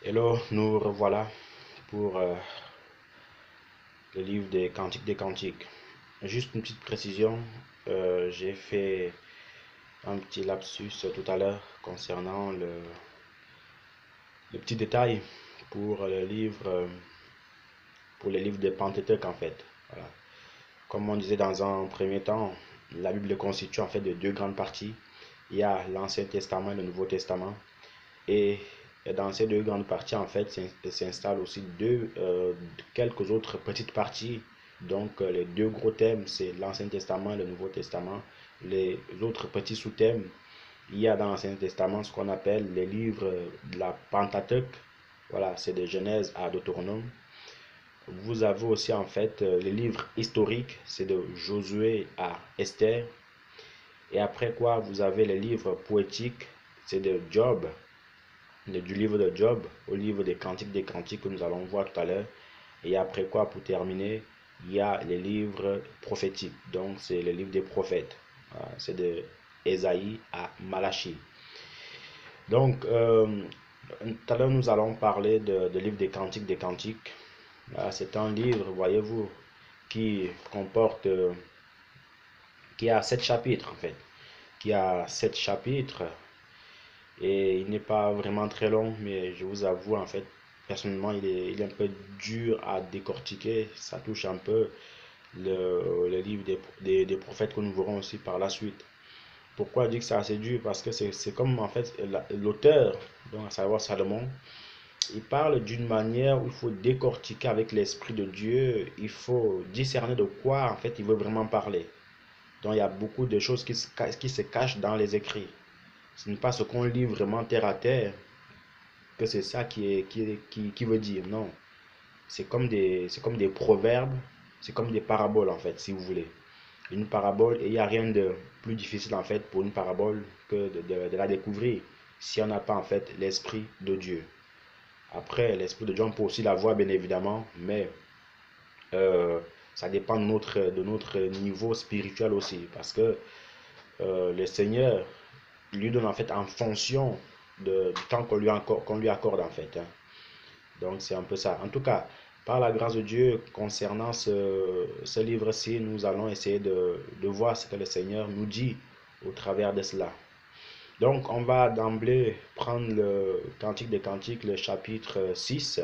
Hello, nous revoilà pour le livre des Cantiques des Cantiques. Juste une petite précision, j'ai fait un petit lapsus tout à l'heure concernant le petit détail pour le livre, pour les livres des Pentateuque en fait. Voilà. Comme on disait dans un premier temps, la Bible est constituée en fait de deux grandes parties. Il y a l'Ancien Testament et le Nouveau Testament. Et dans ces deux grandes parties, en fait, s'installent aussi quelques autres petites parties. Donc, les deux gros thèmes, c'est l'Ancien Testament et le Nouveau Testament. Les autres petits sous-thèmes, il y a dans l'Ancien Testament ce qu'on appelle les livres de la Pentateuque. Voilà, c'est de Genèse à Deutéronome. Vous avez aussi, en fait, les livres historiques, c'est de Josué à Esther. Et après quoi, vous avez les livres poétiques, c'est de Job, du livre de Job au livre des Cantiques que nous allons voir tout à l'heure. Et après quoi, pour terminer, il y a les livres prophétiques. Donc, c'est le livre des prophètes. C'est de Ésaïe à Malachie. Donc, tout à l'heure, nous allons parler de livre des Cantiques des Cantiques. C'est un livre, voyez-vous, qui comporte, qui a 7 chapitres en fait. Qui a 7 chapitres. Et il n'est pas vraiment très long, mais je vous avoue, en fait, personnellement, il est un peu dur à décortiquer. Ça touche un peu le livre des prophètes que nous verrons aussi par la suite. Pourquoi je dis que c'est assez dur? Parce que c'est comme, en fait, l'auteur, donc à savoir Salomon, il parle d'une manière où il faut décortiquer avec l'Esprit de Dieu. Il faut discerner de quoi, en fait, il veut vraiment parler. Donc, il y a beaucoup de choses qui se cachent dans les écrits. Ce n'est pas ce qu'on lit vraiment terre à terre que c'est ça qui veut dire. Non. C'est comme des proverbes, c'est comme des paraboles en fait, si vous voulez. Une parabole, et il n'y a rien de plus difficile en fait pour une parabole que de la découvrir si on n'a pas en fait l'Esprit de Dieu. Après, l'Esprit de Dieu, on peut aussi l'avoir bien évidemment, mais euh, ça dépend de notre niveau spirituel aussi. Parce que le Seigneur lui donne en fait en fonction du temps qu'on lui accorde en fait, hein. Donc c'est un peu ça. En tout cas, par la grâce de Dieu, concernant ce livre-ci, nous allons essayer de voir ce que le Seigneur nous dit au travers de cela. Donc on va d'emblée prendre le Cantique des Cantiques, le chapitre 6.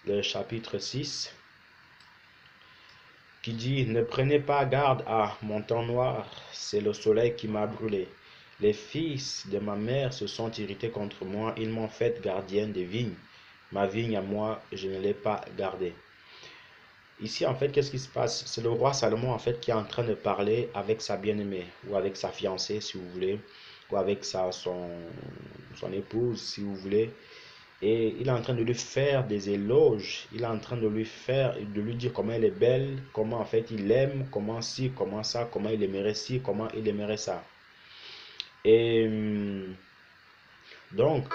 Le chapitre 6 qui dit: Ne prenez pas garde à mon temps noir, c'est le soleil qui m'a brûlé. Les fils de ma mère se sont irrités contre moi, ils m'ont fait gardienne des vignes. Ma vigne à moi, je ne l'ai pas gardée. Ici, en fait, qu'est-ce qui se passe? C'est le roi Salomon, en fait, qui est en train de parler avec sa bien-aimée, ou avec sa fiancée, si vous voulez, ou avec son épouse, si vous voulez. Et il est en train de lui faire des éloges. Il est en train de lui dire comment elle est belle, comment en fait il aime, comment ci, comment ça, comment il aimerait ci, comment il aimerait ça. Et donc,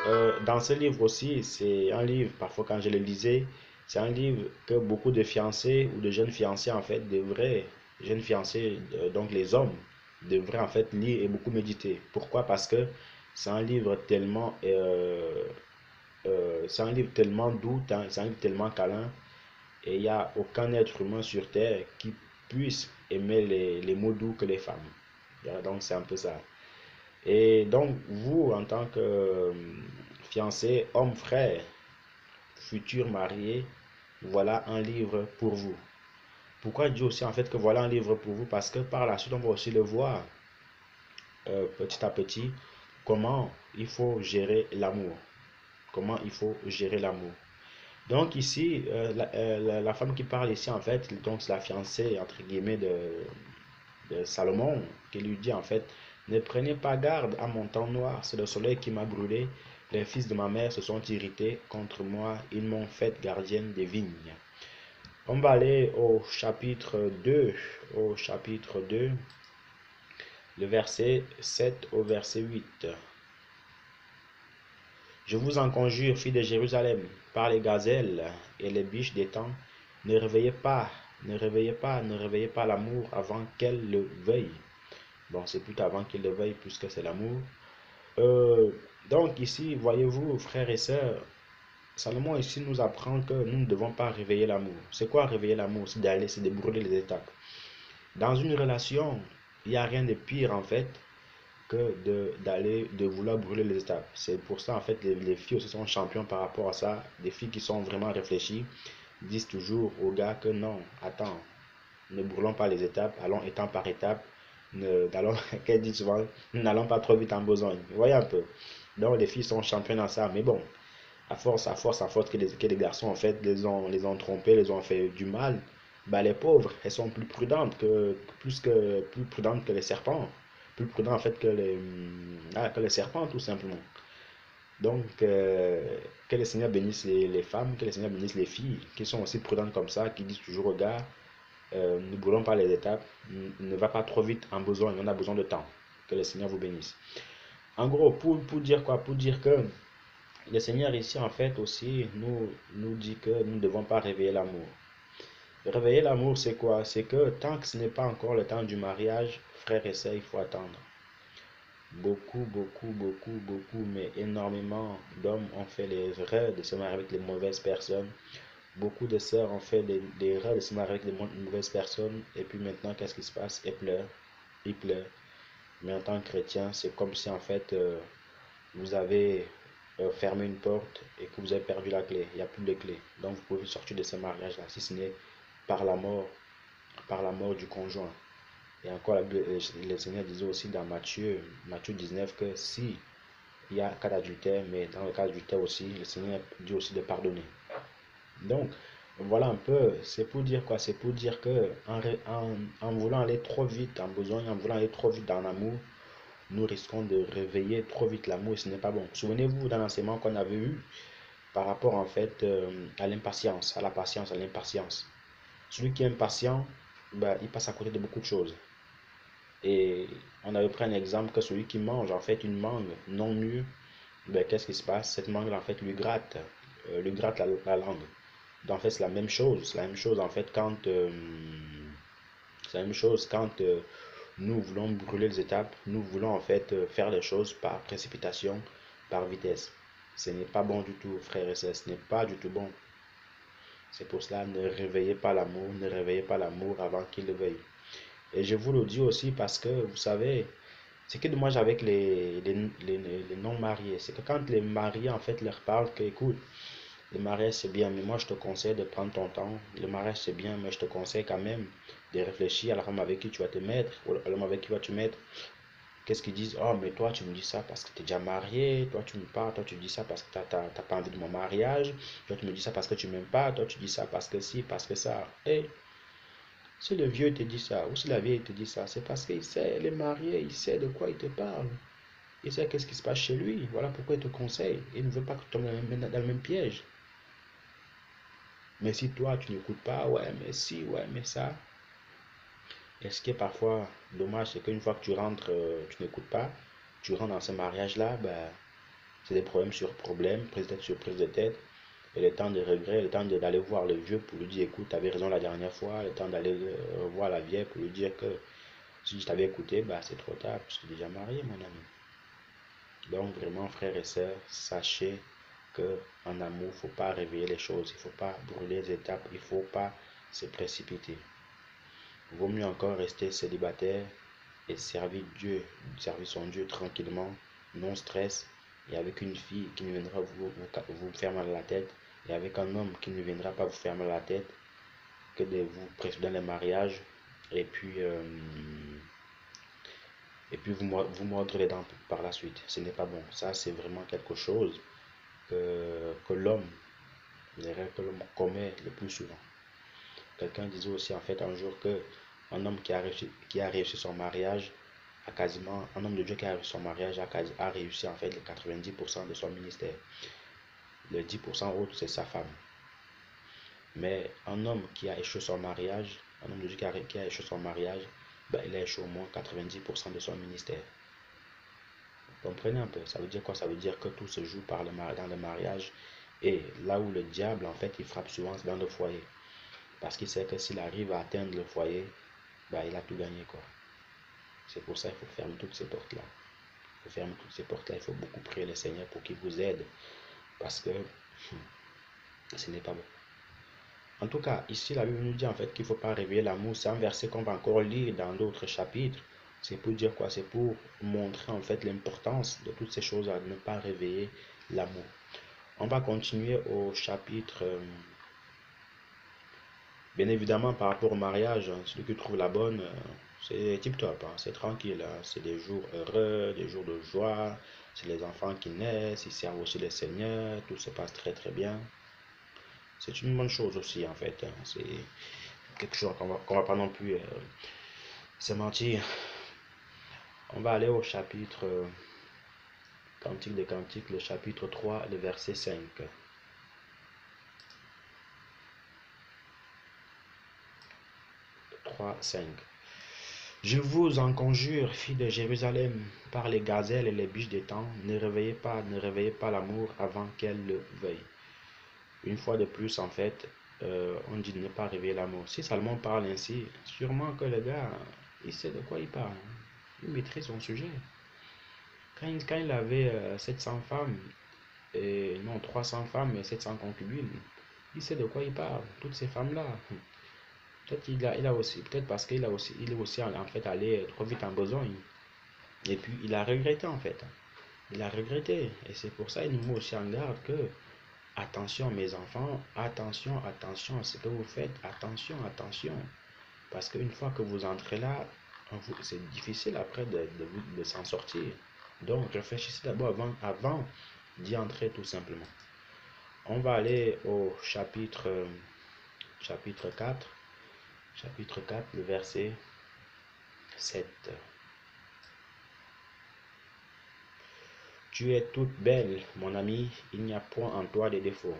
dans ce livre aussi, c'est un livre, parfois quand je le lisais, c'est un livre que beaucoup de fiancés ou de jeunes fiancés en fait devraient, jeunes fiancés, donc les hommes, devraient en fait lire et beaucoup méditer. Pourquoi? Parce que c'est un livre tellement doux, c'est un livre tellement câlin, et il n'y a aucun être humain sur terre qui puisse aimer les mots doux que les femmes. Donc c'est un peu ça. Et donc vous, en tant que fiancé, homme, frère, futur marié, voilà un livre pour vous. Pourquoi je dis aussi en fait que voilà un livre pour vous? Parce que par la suite, on va aussi le voir petit à petit comment il faut gérer l'amour. Comment il faut gérer l'amour. Donc ici, la femme qui parle ici, en fait, donc c'est la fiancée, entre guillemets, de Salomon, qui lui dit, en fait, ne prenez pas garde à mon temps noir, c'est le soleil qui m'a brûlé. Les fils de ma mère se sont irrités contre moi, ils m'ont fait gardienne des vignes. On va aller au chapitre 2, le verset 7 au verset 8. Je vous en conjure, filles de Jérusalem, par les gazelles et les biches des temps, ne réveillez pas, ne réveillez pas, ne réveillez pas l'amour avant qu'elle le veuille. Bon, c'est plutôt avant qu'il le veuille, puisque c'est l'amour. Euh, donc ici, voyez-vous, frères et sœurs, Salomon ici nous apprend que nous ne devons pas réveiller l'amour. C'est quoi réveiller l'amour? C'est de brûler les étapes. Dans une relation, il n'y a rien de pire en fait que de vouloir brûler les étapes. C'est pour ça en fait les filles aussi sont champions par rapport à ça. Des filles qui sont vraiment réfléchies disent toujours aux gars que non, attends, ne brûlons pas les étapes, allons étape par étape. Qu'elle dit souvent, n'allons pas trop vite en besogne. Vous voyez un peu. Donc les filles sont championnes dans ça. Mais bon, à force que les garçons en fait les ont trompés, les ont fait du mal, bah les pauvres, elles sont plus prudentes que les serpents. Plus prudentes en fait que les serpents tout simplement. Donc, que le Seigneur bénisse les femmes, que le Seigneur bénisse les filles, qui sont aussi prudentes comme ça, qui disent toujours aux gars, ne brûlons pas les étapes, ne va pas trop vite en besoin, on a besoin de temps. Que le Seigneur vous bénisse. En gros, pour dire quoi? Pour dire que le Seigneur ici, en fait, aussi, nous dit que nous ne devons pas réveiller l'amour. Réveiller l'amour, c'est quoi? C'est que tant que ce n'est pas encore le temps du mariage, frères et sœurs, il faut attendre. Beaucoup, beaucoup, beaucoup, beaucoup, mais énormément d'hommes ont fait l'erreur de se marier avec les mauvaises personnes. Beaucoup de sœurs ont fait l'erreur de se marier avec les mauvaises personnes. Et puis maintenant, qu'est-ce qui se passe? Elles pleurent. Ils pleurent. Mais en tant que chrétien, c'est comme si en fait, vous avez fermé une porte et que vous avez perdu la clé. Il n'y a plus de clé. Donc vous pouvez sortir de ce mariage-là, si ce n'est par par la mort du conjoint. Et encore, le Seigneur disait aussi dans Matthieu 19 que si il y a cas d'adultère, mais dans le cas d'adultère aussi, le Seigneur dit aussi de pardonner. Donc, voilà un peu, c'est pour dire quoi? C'est pour dire que en voulant aller trop vite en besoin, en voulant aller trop vite dans l'amour, nous risquons de réveiller trop vite l'amour et ce n'est pas bon. Souvenez-vous d'un enseignement qu'on avait eu par rapport en fait à l'impatience, à la patience, à l'impatience. Celui qui est impatient, bah, il passe à côté de beaucoup de choses. Et on avait pris un exemple que celui qui mange en fait une mangue non mûre, ben, qu'est-ce qui se passe? Cette mangue en fait lui gratte la langue. Donc, en fait c'est la même chose. C'est la même chose en fait c'est la même chose quand nous voulons brûler les étapes, nous voulons en fait faire les choses par précipitation, par vitesse. Ce n'est pas bon du tout, frères et sœurs, ce n'est pas du tout bon. C'est pour cela, ne réveillez pas l'amour, ne réveillez pas l'amour avant qu'il le veuille. Et je vous le dis aussi parce que, vous savez, ce qui est dommage avec les non-mariés, c'est que quand les mariés en fait leur parlent que, écoute, le mariage c'est bien, mais moi je te conseille de prendre ton temps. Le mariage c'est bien, mais je te conseille quand même de réfléchir à la femme avec qui tu vas te mettre, ou à l'homme avec qui tu vas te mettre. Qu'est-ce qu'ils disent? Oh, mais toi tu me dis ça parce que tu es déjà marié, toi tu me parles, toi tu dis ça parce que tu n'as pas envie de mon mariage, toi tu me dis ça parce que tu m'aimes pas, toi tu dis ça parce que si, parce que ça. Et si le vieux te dit ça, ou si la vieille te dit ça, c'est parce qu'il sait, il est marié, il sait de quoi il te parle. Il sait qu'est-ce qui se passe chez lui. Voilà pourquoi il te conseille. Il ne veut pas que tu tombes dans le même piège. Mais si toi, tu n'écoutes pas, ouais, mais si, ouais, mais ça. Et ce qui est parfois dommage, c'est qu'une fois que tu rentres, tu n'écoutes pas, tu rentres dans ce mariage-là, ben, c'est des problèmes sur problèmes, prise de tête sur prise de tête. Et le temps de regret, le temps d'aller voir le vieux pour lui dire, écoute, tu avais raison la dernière fois, le temps d'aller voir la vieille pour lui dire que si je t'avais écouté, bah, c'est trop tard, je suis déjà marié, mon ami. Donc vraiment, frères et sœurs, sachez que en amour, il ne faut pas réveiller les choses, il ne faut pas brûler les étapes, il ne faut pas se précipiter. Vaut mieux encore rester célibataire et servir son Dieu tranquillement, non stress, et avec une fille qui ne viendra vous faire mal à la tête, et avec un homme qui ne viendra pas vous faire mal à la tête, que de vous précéder dans les mariages, et puis, euh, vous mordre les dents par la suite. Ce n'est pas bon. Ça, c'est vraiment quelque chose que l'homme, l'erreur que l'homme commet le plus souvent. Quelqu'un disait aussi en fait un jour que un homme qui a réussi son mariage un homme de Dieu qui a réussi son mariage a réussi en fait les 90% de son ministère. Le 10% autre, c'est sa femme. Mais un homme qui a échoué son mariage, un homme de Dieu qui a échoué son mariage, ben, il a échoué au moins 90% de son ministère. Vous comprenez un peu? Ça veut dire quoi? Ça veut dire que tout se joue dans le mariage. Et là où le diable, en fait, il frappe souvent, c'est dans le foyer. Parce qu'il sait que s'il arrive à atteindre le foyer, bah, il a tout gagné, quoi. C'est pour ça qu'il faut fermer toutes ces portes-là. Il faut fermer toutes ces portes-là. Il faut beaucoup prier le Seigneur pour qu'il vous aide. Parce que Ce n'est pas bon. En tout cas, ici, la Bible nous dit en fait qu'il ne faut pas réveiller l'amour. C'est un verset qu'on va encore lire dans d'autres chapitres. C'est pour dire quoi? C'est pour montrer en fait l'importance de toutes ces choses à ne pas réveiller l'amour. On va continuer au chapitre. Bien évidemment, par rapport au mariage, celui qui trouve la bonne, c'est tip top, hein, c'est tranquille, hein, c'est des jours heureux, des jours de joie, c'est les enfants qui naissent, ils servent aussi le Seigneur, tout se passe très très bien. C'est une bonne chose aussi en fait, hein, c'est quelque chose qu'on va pas non plus se mentir. On va aller au chapitre Cantique des Cantiques, le chapitre 3, le verset 5. 3, 5. Je vous en conjure, filles de Jérusalem, par les gazelles et les biches des temps, ne réveillez pas l'amour avant qu'elle le veuille. Une fois de plus, en fait, on dit de ne pas réveiller l'amour. Si Salomon parle ainsi, sûrement que le gars, il sait de quoi il parle. Il maîtrise son sujet. Quand il avait 700 femmes, et non 300 femmes et 700 concubines, il sait de quoi il parle. Toutes ces femmes-là. Peut-être il a aussi, peut-être parce il est aussi en fait allé trop vite en besogne. Et puis il a regretté en fait. Il a regretté. Et c'est pour ça qu'il nous met aussi en garde que attention mes enfants, attention, attention à ce que vous faites, attention, attention. Parce qu'une fois que vous entrez là, c'est difficile après de s'en sortir. Donc réfléchissez d'abord avant d'y entrer tout simplement. On va aller au chapitre 4. Chapitre 4, le verset 7. Tu es toute belle, mon ami, il n'y a point en toi de défaut.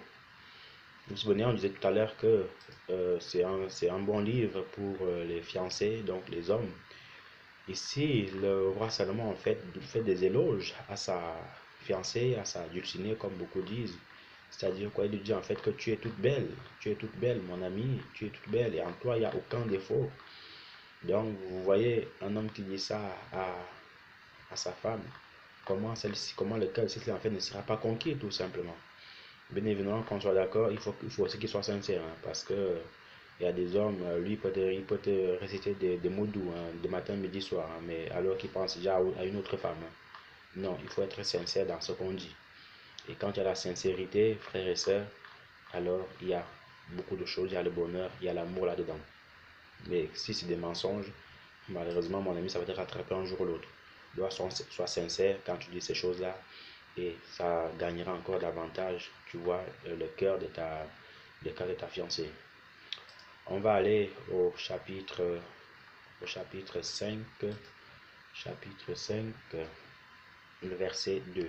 Vous vous souvenez, on disait tout à l'heure que c'est un bon livre pour les fiancés, donc les hommes. Ici, le roi Salomon en fait des éloges à sa fiancée, à sa dulcinée, comme beaucoup disent. C'est-à-dire quoi? Il lui dit en fait que tu es toute belle, mon ami, tu es toute belle, et en toi, il n'y a aucun défaut. Donc, vous voyez un homme qui dit ça à sa femme, comment le cœur de celle-ci en fait ne sera pas conquis, tout simplement. Bien évidemment, qu'on soit d'accord, il faut aussi qu'il soit sincère, hein, parce que il y a des hommes, lui, il peut te réciter des mots doux, hein, de matin, midi, soir, hein, mais alors qu'il pense déjà à une autre femme. Hein. Non, il faut être sincère dans ce qu'on dit. Et quand il y a la sincérité, frères et sœurs, alors il y a beaucoup de choses, il y a le bonheur, il y a l'amour là-dedans. Mais si c'est des mensonges, malheureusement, mon ami, ça va te rattraper un jour ou l'autre. Sois sincère quand tu dis ces choses-là et ça gagnera encore davantage, tu vois, le cœur de ta fiancée. On va aller au chapitre 5, le verset 2.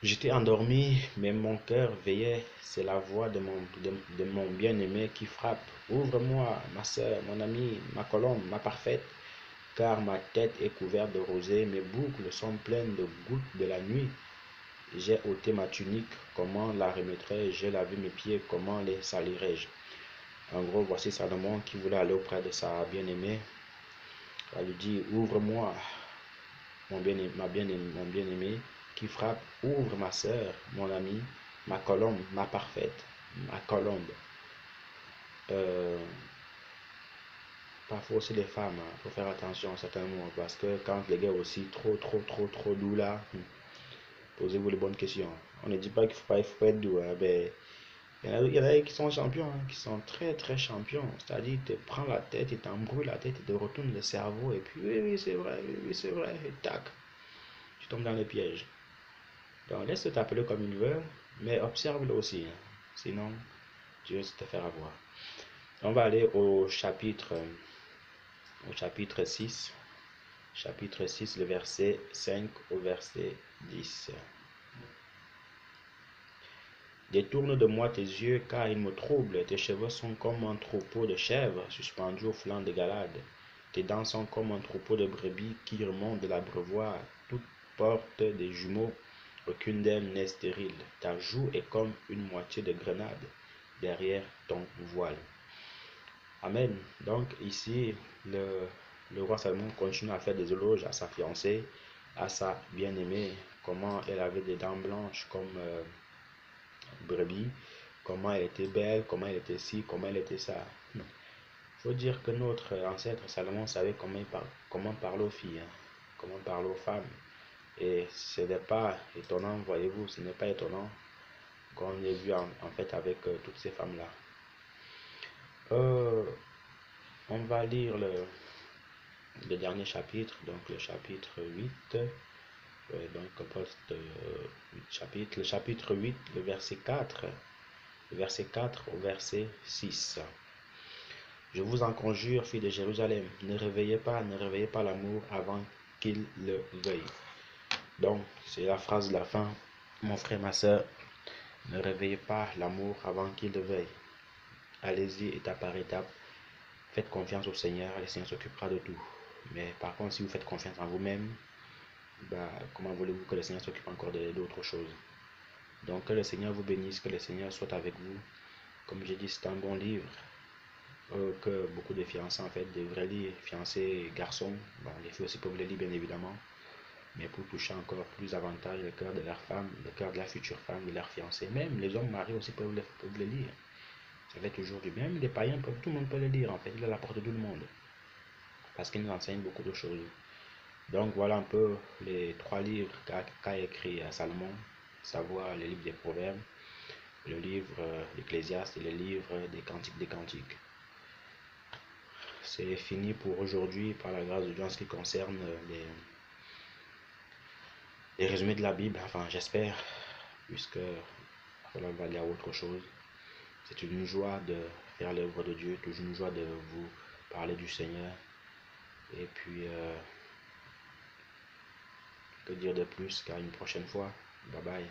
J'étais endormi, mais mon cœur veillait. C'est la voix de mon bien-aimé qui frappe. Ouvre-moi, ma soeur, mon ami, ma colombe, ma parfaite, car ma tête est couverte de rosée, mes boucles sont pleines de gouttes de la nuit. J'ai ôté ma tunique, comment la remettrai-je? J'ai lavé mes pieds, comment les salirai-je? En gros, voici Salomon qui voulait aller auprès de sa bien-aimée. Elle lui dit, ouvre-moi, mon bien-aimé, qui frappe, ouvre ma soeur, mon ami, ma colombe, ma parfaite, ma colombe. Parfois aussi les femmes, il faut faire attention à certains mots, parce que quand les gars aussi trop doux là, posez-vous les bonnes questions. On ne dit pas qu'il faut pas être doux, hein, ben, il y en a qui sont champions, hein, qui sont très champions. C'est-à-dire, ils te prennent la tête, ils t'embrouillent la tête, ils te retournent le cerveau, et puis oui, c'est vrai, oui, c'est vrai, et tac, tu tombes dans le piège. Donc, laisse t'appeler comme il veut, mais observe-le aussi. Hein. Sinon, tu vas te faire avoir. On va aller au chapitre 6. Chapitre 6, le verset 5 au verset 10. Détourne de moi tes yeux, car ils me troublent. Tes cheveux sont comme un troupeau de chèvres suspendus au flanc de Galade. Tes dents sont comme un troupeau de brebis qui remontent de l'abreuvoir. Toutes portent des jumeaux, aucune d'elles n'est stérile. Ta joue est comme une moitié de grenade derrière ton voile. Amen. Donc ici, le roi Salomon continue à faire des éloges à sa fiancée, à sa bien-aimée, comment elle avait des dents blanches comme brebis, comment elle était belle, comment elle était ci, comment elle était ça. Il faut dire que notre ancêtre Salomon savait comment parler aux filles, hein, comment parler aux femmes. Et ce n'est pas étonnant, voyez-vous, ce n'est pas étonnant qu'on ait vu en fait avec toutes ces femmes-là. On va lire le dernier chapitre, donc le chapitre 8. Donc poste 8 chapitres. Le chapitre 8, le verset 4. Le verset 4 au verset 6. Je vous en conjure, filles de Jérusalem, ne réveillez pas l'amour avant qu'il le veuille. Donc, c'est la phrase de la fin. Mon frère, ma soeur, ne réveillez pas l'amour avant qu'il le veuille. Allez-y étape par étape. Faites confiance au Seigneur, le Seigneur s'occupera de tout. Mais par contre, si vous faites confiance en vous-même, comment voulez-vous que le Seigneur s'occupe encore d'autres choses? Donc, que le Seigneur vous bénisse, que le Seigneur soit avec vous. Comme j'ai dit, c'est un bon livre que beaucoup de fiancés en fait devraient lire, fiancés garçons. Bon, les filles aussi peuvent le lire bien évidemment, mais pour toucher encore plus avantage le cœur de leur femme, le cœur de la future femme, de leur fiancé. Même les hommes mariés aussi peuvent le lire. Ça fait toujours du bien. Même les païens peuvent, tout le monde peut le lire en fait, il est à la portée de tout le monde. Parce qu'il nous enseigne beaucoup de choses. Donc voilà un peu les 3 livres qu'a écrit Salomon, savoir le livre des Proverbes, le livre d'Ecclésiaste et le livre des Cantiques des Cantiques. C'est fini pour aujourd'hui par la grâce de Dieu en ce qui concerne les résumés de la Bible. Enfin, j'espère, puisque voilà, on va aller à autre chose. C'est une joie de faire l'œuvre de Dieu, toujours une joie de vous parler du Seigneur. Et puis, que dire de plus qu'à une prochaine fois. Bye bye.